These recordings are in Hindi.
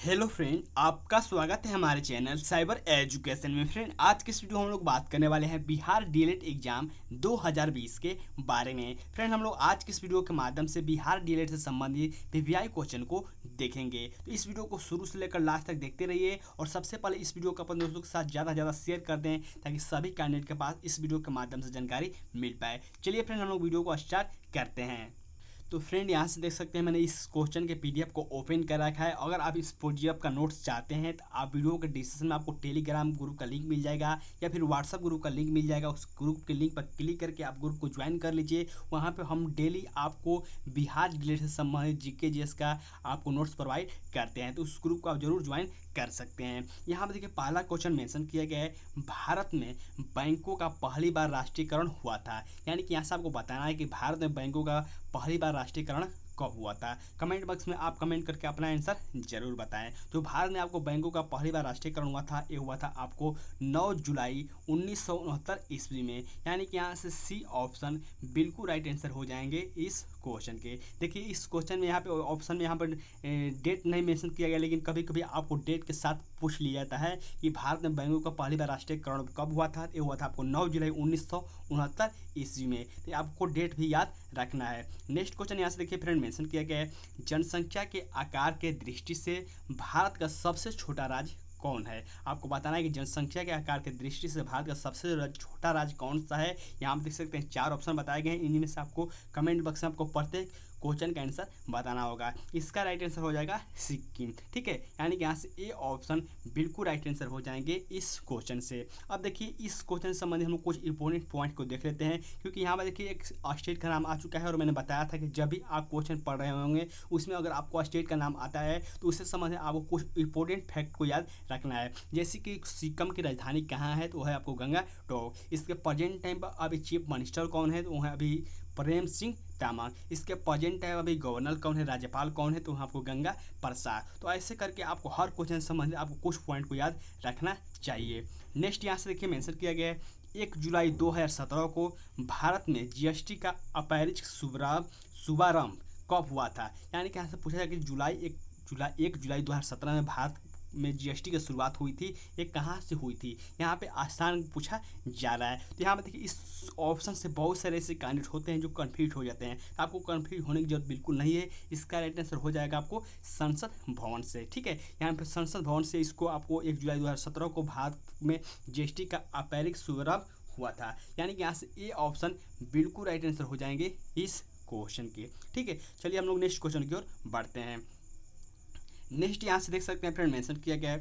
हेलो फ्रेंड, आपका स्वागत है हमारे चैनल साइबर एजुकेशन में। फ्रेंड, आज के इस वीडियो में हम लोग बात करने वाले हैं बिहार डीएलएड एग्जाम 2020 के बारे में। फ्रेंड, हम लोग आज के इस वीडियो के माध्यम से बिहार डीएलएड से संबंधित पीवीआई क्वेश्चन को देखेंगे। तो इस वीडियो को शुरू से लेकर लास्ट तक देखते रहिए और सबसे पहले इस वीडियो को अपने दोस्तों के साथ ज़्यादा से ज़्यादा शेयर कर दें ताकि सभी कैंडिडेट के पास इस वीडियो के माध्यम से जानकारी मिल पाए। चलिए फ्रेंड, हम लोग वीडियो को स्टार्ट करते हैं। तो फ्रेंड, यहाँ से देख सकते हैं मैंने इस क्वेश्चन के पीडीएफ को ओपन कर रखा है। अगर आप इस पीडीएफ का नोट्स चाहते हैं तो आप वीडियो के डिस्क्रिप्शन में आपको टेलीग्राम ग्रुप का लिंक मिल जाएगा या फिर व्हाट्सअप ग्रुप का लिंक मिल जाएगा। उस ग्रुप के लिंक पर क्लिक करके आप ग्रुप को ज्वाइन कर लीजिए। वहाँ पर हम डेली आपको बिहार डीएलएड से संबंधित जीके जीएस का आपको नोट्स प्रोवाइड करते हैं, तो उस ग्रुप को आप जरूर ज्वाइन कर सकते हैं। यहाँ पर देखिए पहला क्वेश्चन मेंशन किया गया है, भारत में बैंकों का पहली बार राष्ट्रीयकरण हुआ था। यानी कि यहाँ से आपको बताना है कि भारत में बैंकों का पहली बार राष्ट्रीयकरण कब हुआ था। कमेंट बॉक्स में आप कमेंट करके अपना आंसर जरूर बताएं। तो भारत में आपको बैंकों का पहली बार राष्ट्रीयकरण हुआ था, ये हुआ था आपको 9 जुलाई 1969 ईस्वी में। यानी कि यहाँ से सी ऑप्शन बिल्कुल राइट आंसर हो जाएंगे इस क्वेश्चन के। देखिए इस क्वेश्चन में यहाँ पे ऑप्शन में यहाँ पर डेट नहीं मेंशन किया गया, लेकिन कभी कभी आपको डेट के साथ पूछ लिया जाता है कि भारत में बैंकों का पहली बार राष्ट्रीयकरण कब हुआ था। ये हुआ था आपको 9 जुलाई 1969 ईस्वी में। तो आपको डेट भी याद रखना है। नेक्स्ट क्वेश्चन यहाँ से देखिए फ्रेंड मेंशन किया गया है, जनसंख्या के आकार के दृष्टि से भारत का सबसे छोटा राज्य कौन है। आपको बताना है कि जनसंख्या के आकार के दृष्टि से भारत का सबसे छोटा राज्य कौन सा है। यहाँ आप देख सकते हैं 4 ऑप्शन बताए गए हैं। इन्हीं में से आपको कमेंट बॉक्स में आपको प्रत्येक क्वेश्चन का आंसर बताना होगा। इसका राइट आंसर हो जाएगा सिक्किम। ठीक है, यानी कि यहाँ से ए ऑप्शन बिल्कुल राइट आंसर हो जाएंगे इस क्वेश्चन से। अब देखिए इस क्वेश्चन से संबंधित हम लोग कुछ इंपॉर्टेंट पॉइंट को देख लेते हैं, क्योंकि यहाँ पर देखिए एक स्टेट का नाम आ चुका है और मैंने बताया था कि जब भी आप क्वेश्चन पढ़ रहे होंगे उसमें अगर आपको स्टेट का नाम आता है तो उससे संबंधित आपको कुछ इंपॉर्टेंट फैक्ट को याद रखना है। जैसे कि सिक्किम की राजधानी कहाँ है, तो वह है आपको गंगटोक। इसके प्रेजेंट टाइम पर अभी चीफ मिनिस्टर कौन है, तो वह अभी प्रेम सिंह तामांग। इसके प्रेजेंट टाइम अभी गवर्नर कौन है, राज्यपाल कौन है, तो आपको गंगा प्रसाद। तो ऐसे करके आपको हर क्वेश्चन संबंधित आपको कुछ पॉइंट को याद रखना चाहिए। नेक्स्ट यहाँ से देखिए मेंशन किया गया है, 1 जुलाई 2017 को भारत में जीएसटी का अपैरिज शुभारंभ कब हुआ था। यानी कि यहाँ से पूछा जाए कि 1 जुलाई 2017 में भारत में जीएसटी की शुरुआत हुई थी, ये कहाँ से हुई थी। यहाँ पे स्थान पूछा जा रहा है। तो यहाँ पे देखिए इस ऑप्शन से बहुत सारे ऐसे कैंडिडेट होते हैं जो कंफ्यूज हो जाते हैं। तो आपको कंफ्यूज होने की जरूरत बिल्कुल नहीं है। इसका राइट आंसर हो जाएगा आपको संसद भवन से। ठीक है, यहाँ पे संसद भवन से इसको आपको 1 जुलाई 2017 को भारत में जीएसटी का अपैरिज शुभारंभ हुआ था। यानी कि यहाँ से ए ऑप्शन बिल्कुल राइट आंसर हो जाएंगे इस क्वेश्चन के। ठीक है, चलिए हम लोग नेक्स्ट क्वेश्चन की ओर बढ़ते हैं। नेक्स्ट यहाँ से देख सकते हैं फ्रेंड मेंशन किया गया है,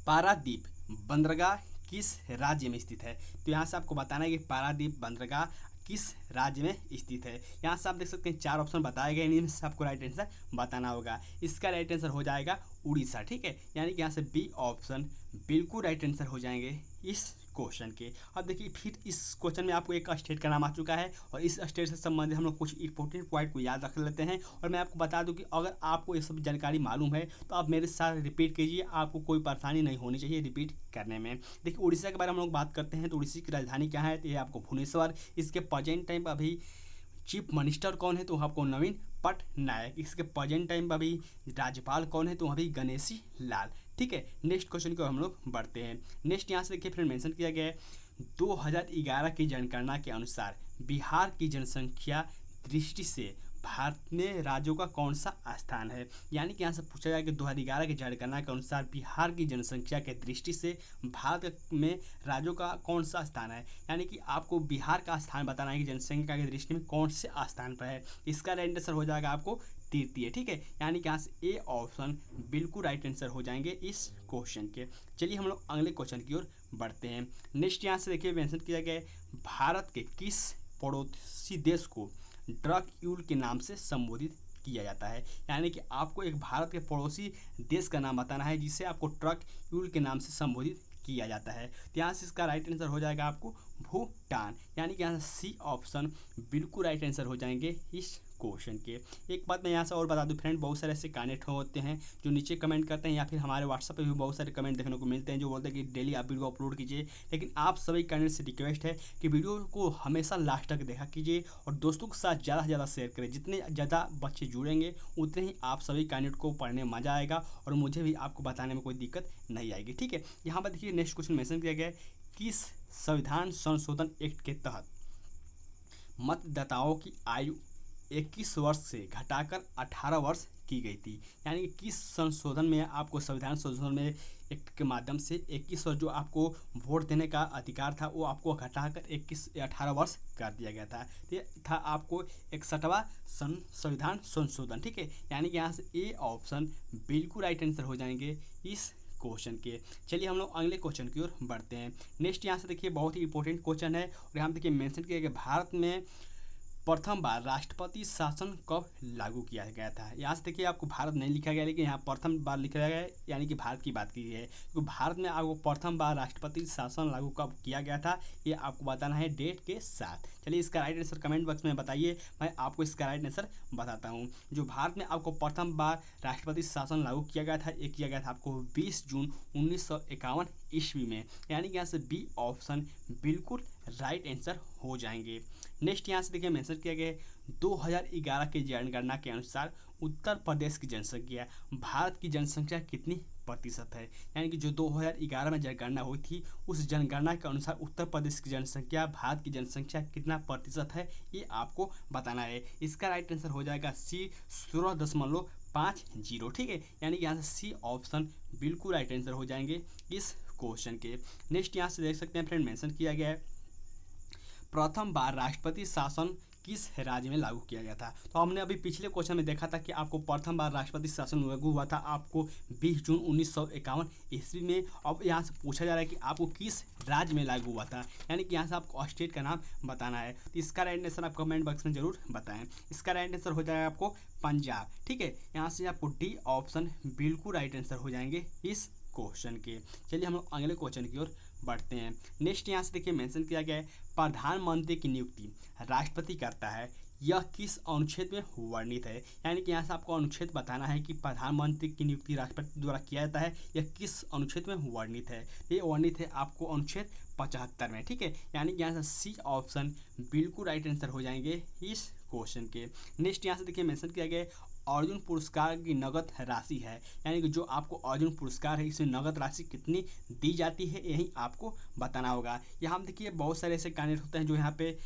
पारादीप बंदरगाह किस राज्य में स्थित है। तो यहाँ से आपको बताना है कि पारादीप बंदरगाह किस राज्य में स्थित है। यहाँ से आप देख सकते हैं 4 ऑप्शन बताए गए, इनमें से आपको राइट आंसर बताना होगा। इसका राइट आंसर हो जाएगा उड़ीसा। ठीक है, यानी कि यहाँ से बी ऑप्शन बिल्कुल राइट आंसर हो जाएंगे इस क्वेश्चन के। अब देखिए फिर इस क्वेश्चन में आपको एक स्टेट का नाम आ चुका है और इस स्टेट से संबंधित हम लोग कुछ इंपॉर्टेंट पॉइंट को याद रख लेते हैं। और मैं आपको बता दूं कि अगर आपको ये सब जानकारी मालूम है तो आप मेरे साथ रिपीट कीजिए, आपको कोई परेशानी नहीं होनी चाहिए रिपीट करने में। देखिए उड़ीसा के बारे में हम लोग बात करते हैं, तो उड़ीसा की राजधानी क्या है, तो ये आपको भुवनेश्वर। इसके प्रेजेंट टाइम पर अभी चीफ मिनिस्टर कौन है, तो आपको नवीन पटनायक। इसके प्रेजेंट टाइम पर अभी राज्यपाल कौन है, तो अभी गणेशी लाल। ठीक है, नेक्स्ट क्वेश्चन को हम लोग बढ़ते हैं। नेक्स्ट यहाँ से देखिए फिर मेंशन किया गया है, 2011 की जनगणना के अनुसार बिहार की जनसंख्या दृष्टि से भारत में राज्यों का कौन सा स्थान है। यानी कि यहाँ से पूछा जाए कि 2011 की जनगणना के अनुसार बिहार की जनसंख्या के दृष्टि से भारत में राज्यों का कौन सा स्थान है। यानी कि आपको बिहार का स्थान बताना है कि जनसंख्या की दृष्टि में कौन से स्थान पर है। इसका राइट आंसर हो जाएगा आपको तृतीय। ठीक है, यानी कि यहाँ से ए ऑप्शन बिल्कुल राइट आंसर हो जाएंगे इस क्वेश्चन के। चलिए हम लोग अगले क्वेश्चन की ओर बढ़ते हैं। नेक्स्ट यहाँ से देखिए मेंशन किया गया है, भारत के किस पड़ोसी देश को ड्रग यूल के नाम से संबोधित किया जाता है। यानी कि आपको एक भारत के पड़ोसी देश का नाम बताना है जिसे आपको ड्रग यूल के नाम से संबोधित किया जाता है। तो यहाँ से इसका राइट आंसर हो जाएगा आपको भूटान। यानी कि यहाँ सी ऑप्शन बिल्कुल राइट आंसर हो जाएंगे इस क्वेश्चन के। एक बात मैं यहाँ से और बता दूं फ्रेंड, बहुत सारे ऐसे कैंडिडेट होते हैं जो नीचे कमेंट करते हैं या फिर हमारे व्हाट्सएप पे भी बहुत सारे कमेंट देखने को मिलते हैं जो बोलते हैं कि डेली आप वीडियो अपलोड कीजिए। लेकिन आप सभी कैंडिडेट से रिक्वेस्ट है कि वीडियो को हमेशा लास्ट तक देखा कीजिए और दोस्तों के साथ ज़्यादा से ज़्यादा शेयर करें। जितने ज़्यादा बच्चे जुड़ेंगे उतने ही आप सभी कैंडिडेट को पढ़ने में मज़ा आएगा और मुझे भी आपको बताने में कोई दिक्कत नहीं आएगी। ठीक है, यहाँ पर देखिए नेक्स्ट क्वेश्चन मेंशन किया गया है, किस संविधान संशोधन एक्ट के तहत मतदाताओं की आयु 21 वर्ष से घटाकर 18 वर्ष की गई थी। यानी कि किस संशोधन में आपको संविधान संशोधन में एक्ट के माध्यम से 21 वर्ष जो आपको वोट देने का अधिकार था वो आपको घटाकर 18 वर्ष कर दिया गया था। ये था आपको 61वां संविधान संशोधन। ठीक है, यानी कि यहाँ से ए ऑप्शन बिल्कुल राइट आंसर हो जाएंगे इस क्वेश्चन के। चलिए हम लोग अगले क्वेश्चन की ओर बढ़ते हैं। नेक्स्ट यहाँ से देखिए बहुत ही इंपॉर्टेंट क्वेश्चन है और यहाँ देखिए मेंशन किया गया भारत में प्रथम बार राष्ट्रपति शासन कब लागू किया गया था। यहाँ से देखिए आपको भारत नहीं लिखा गया लेकिन यहाँ प्रथम बार लिखा गया है, यानी कि भारत की बात की है। तो भारत में आपको प्रथम बार राष्ट्रपति शासन लागू कब किया गया था ये आपको बताना है डेट के साथ। चलिए इसका राइट आंसर कमेंट बॉक्स में बताइए, मैं आपको इसका राइट आंसर बताता हूँ। जो भारत में आपको प्रथम बार राष्ट्रपति शासन लागू किया गया था ये किया गया था आपको 20 जून 1951 ईस्वी में। यानी कि यहाँ से बी ऑप्शन बिल्कुल राइट आंसर हो जाएंगे। नेक्स्ट यहाँ से देखिए मेंशन किया गया है 2011 की जनगणना के अनुसार उत्तर प्रदेश की जनसंख्या भारत की जनसंख्या कितनी प्रतिशत है। यानी कि जो 2011 में जनगणना हुई थी उस जनगणना के अनुसार उत्तर प्रदेश की जनसंख्या भारत की जनसंख्या कितना प्रतिशत है ये आपको बताना है। इसका राइट आंसर हो जाएगा सी 16.50। ठीक है, यानी कि यहाँ से सी ऑप्शन बिल्कुल राइट आंसर हो जाएंगे इस क्वेश्चन के। नेक्स्ट यहाँ से देख सकते हैं फ्रेंड मेंशन किया गया है प्रथम बार राष्ट्रपति शासन किस राज्य में लागू किया गया था। तो हमने अभी पिछले क्वेश्चन में देखा था कि आपको प्रथम बार राष्ट्रपति शासन लागू हुआ था आपको 20 जून 1951 ईस्वी में। अब यहाँ से पूछा जा रहा है कि आपको किस राज्य में लागू हुआ था, यानी कि यहाँ से आपको स्टेट का नाम बताना है। तो इसका राइट आंसर आप कमेंट बॉक्स में जरूर बताएं। इसका राइट आंसर हो जाएगा आपको पंजाब। ठीक है, यहाँ से आपको डी ऑप्शन बिल्कुल राइट आंसर हो जाएंगे इस क्वेश्चन के। चलिए हम लोग अगले क्वेश्चन की ओर बढ़ते हैं। नेक्स्ट यहाँ से देखिए मेंशन किया गया है प्रधानमंत्री की नियुक्ति राष्ट्रपति करता है, यह किस अनुच्छेद में वर्णित है। यानी कि यहाँ से आपको अनुच्छेद बताना है कि प्रधानमंत्री की नियुक्ति राष्ट्रपति द्वारा किया जाता है, यह किस अनुच्छेद में वर्णित है। ये वर्णित है आपको अनुच्छेद 75 में। ठीक है, यानी कि यहाँ से सी ऑप्शन बिल्कुल राइट आंसर हो जाएंगे इस क्वेश्चन के। नेक्स्ट यहाँ से देखिए मेंशन किया गया है अर्जुन पुरस्कार की नगद राशि है, यानी कि जो आपको अर्जुन पुरस्कार है इसमें नगद राशि कितनी दी जाती है यही आपको बताना होगा। यहाँ देखिए बहुत सारे ऐसे कैंडिडेट होते हैं जो यहाँ पे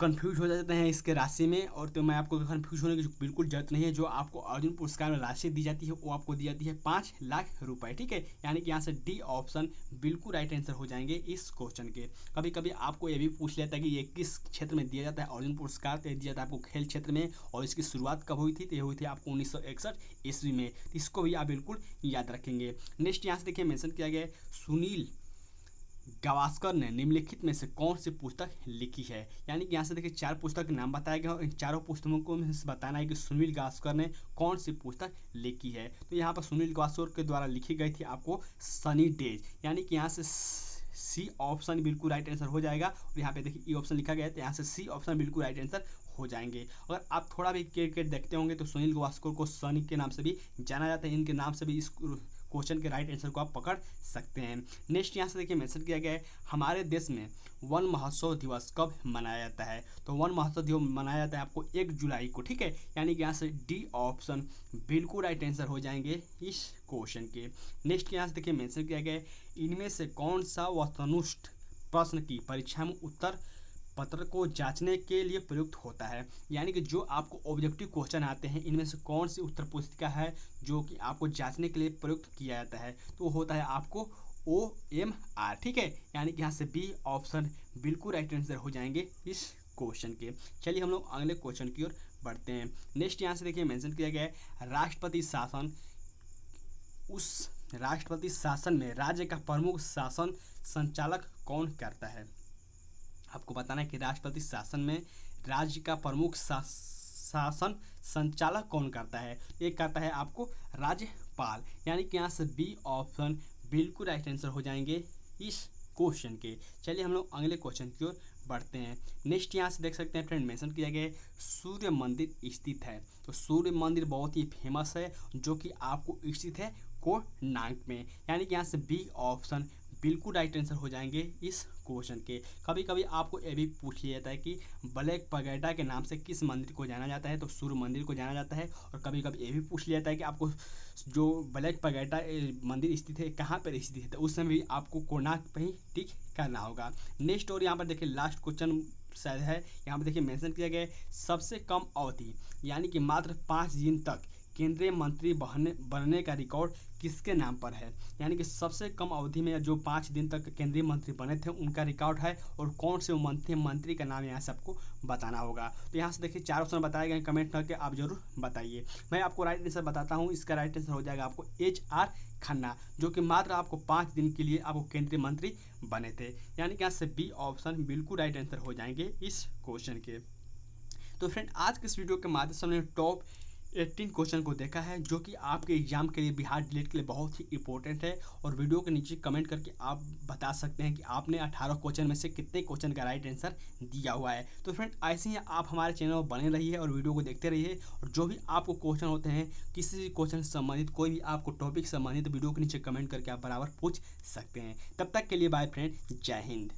कंफ्यूज हो जाते हैं इसके राशि में, और तो मैं आपको कंफ्यूज होने की बिल्कुल जरूरत नहीं है। जो आपको अर्जुन पुरस्कार में राशि दी जाती है वो आपको दी जाती है 5 लाख रुपए। ठीक है, यानी कि यहाँ से डी ऑप्शन बिल्कुल राइट आंसर हो जाएंगे इस क्वेश्चन के। कभी कभी आपको ये भी पूछ लेता है कि ये किस क्षेत्र में दिया जाता है अर्जुन पुरस्कार, तो ये दिया जाता है आपको खेल क्षेत्र में, और इसकी शुरुआत कब हुई थी तो ये हुई थी आपको 1961 ईस्वी में। तो इसको भी आप बिल्कुल याद रखेंगे। नेक्स्ट यहाँ से देखिए मेंशन किया गया है सुनील गावस्कर ने निम्नलिखित में से कौन सी पुस्तक लिखी है। यानी कि यहाँ से देखिए 4 पुस्तक के नाम बताए गए और इन चारों पुस्तकों में से बताना है कि सुनील गावस्कर ने कौन सी पुस्तक लिखी है। तो यहाँ पर सुनील गावस्कर के द्वारा लिखी गई थी आपको सनी डेज, यानी कि यहाँ से सी ऑप्शन बिल्कुल राइट आंसर हो जाएगा। और यहाँ पे देखिए ई ऑप्शन लिखा गया है तो यहाँ से सी ऑप्शन बिल्कुल राइट आंसर हो जाएंगे। अगर आप थोड़ा भी क्रिकेट देखते होंगे तो सुनील गावस्कर को सनी के नाम से भी जाना जाता है, इनके नाम से भी इस क्वेश्चन के राइट आंसर को आप पकड़ सकते हैं। नेक्स्ट यहाँ से देखिए मेंशन किया गया है हमारे देश में वन महोत्सव दिवस कब मनाया जाता है। तो वन महोत्सव दिवस मनाया जाता है आपको 1 जुलाई को। ठीक है, यानी कि यहाँ से डी ऑप्शन बिल्कुल राइट आंसर हो जाएंगे इस क्वेश्चन के। नेक्स्ट यहाँ से देखिए मेंशन किया गया है इनमें से कौन सा वस्तुनिष्ठ प्रश्न की परीक्षा में उत्तर पत्र को जांचने के लिए प्रयुक्त होता है। यानी कि जो आपको ऑब्जेक्टिव क्वेश्चन आते हैं इनमें से कौन सी उत्तर पुस्तिका है जो कि आपको जांचने के लिए प्रयुक्त किया जाता है, तो होता है आपको OMR। ठीक है, यानी कि यहाँ से बी ऑप्शन बिल्कुल राइट आंसर हो जाएंगे इस क्वेश्चन के। चलिए हम लोग अगले क्वेश्चन की ओर बढ़ते हैं। नेक्स्ट यहाँ से देखिए मेंशन किया गया है राष्ट्रपति शासन, उस राष्ट्रपति शासन में राज्य का प्रमुख शासन संचालक कौन करता है। आपको बताना है कि राष्ट्रपति शासन में राज्य का प्रमुख शासन संचालक कौन करता है। ये करता है आपको राज्यपाल, यानी कि यहाँ से बी ऑप्शन बिल्कुल राइट आंसर हो जाएंगे इस क्वेश्चन के। चलिए हम लोग अगले क्वेश्चन की ओर बढ़ते हैं। नेक्स्ट यहाँ से देख सकते हैं फ्रेंड, मेंशन किया गया है सूर्य मंदिर स्थित है। तो सूर्य मंदिर बहुत ही फेमस है जो कि आपको स्थित है कोणार्क में, यानी कि यहाँ से बी ऑप्शन बिल्कुल राइट आंसर हो जाएंगे इस क्वेश्चन के। कभी कभी आपको ये भी पूछ लिया जाता है कि ब्लैक पगैडा के नाम से किस मंदिर को जाना जाता है, तो सूर्य मंदिर को जाना जाता है। और कभी कभी ये भी पूछ लिया जाता है कि आपको जो ब्लैक पगैडा मंदिर स्थित है कहाँ पर स्थित है, तो उस समय भी आपको कोणार्क पर ही टिक करना होगा। नेक्स्ट और यहाँ पर देखिए लास्ट क्वेश्चन शायद है, यहाँ पर देखिए मेंशन किया गया है सबसे कम अवधि यानी कि मात्र 5 दिन तक केंद्रीय मंत्री बनने का रिकॉर्ड किसके नाम पर है। यानी कि सबसे कम अवधि में जो 5 दिन तक केंद्रीय मंत्री बने थे उनका रिकॉर्ड है, और कौन से मंत्री का नाम यहाँ से आपको बताना होगा। तो यहाँ से देखिए 4 ऑप्शन बताए गए, कमेंट करके आप जरूर बताइए। मैं आपको राइट आंसर बताता हूँ, इसका राइट आंसर हो जाएगा आपको HR खन्ना, जो कि मात्र आपको 5 दिन के लिए आपको केंद्रीय मंत्री बने थे। यानी कि यहाँ से बी ऑप्शन बिल्कुल राइट आंसर हो जाएंगे इस क्वेश्चन के। तो फ्रेंड आज के इस वीडियो के माध्यम से हमने टॉप 18 क्वेश्चन को देखा है जो कि आपके एग्जाम के लिए, बिहार डीएलएड के लिए बहुत ही इंपॉर्टेंट है। और वीडियो के नीचे कमेंट करके आप बता सकते हैं कि आपने 18 क्वेश्चन में से कितने क्वेश्चन का राइट आंसर दिया हुआ है। तो फ्रेंड ऐसे ही आप हमारे चैनल पर बने रहिए और वीडियो को देखते रहिए, और जो भी आपको क्वेश्चन होते हैं किसी भी क्वेश्चन से संबंधित, कोई भी आपको टॉपिक संबंधित, वीडियो के नीचे कमेंट करके आप बराबर पूछ सकते हैं। तब तक के लिए बाय फ्रेंड, जय हिंद।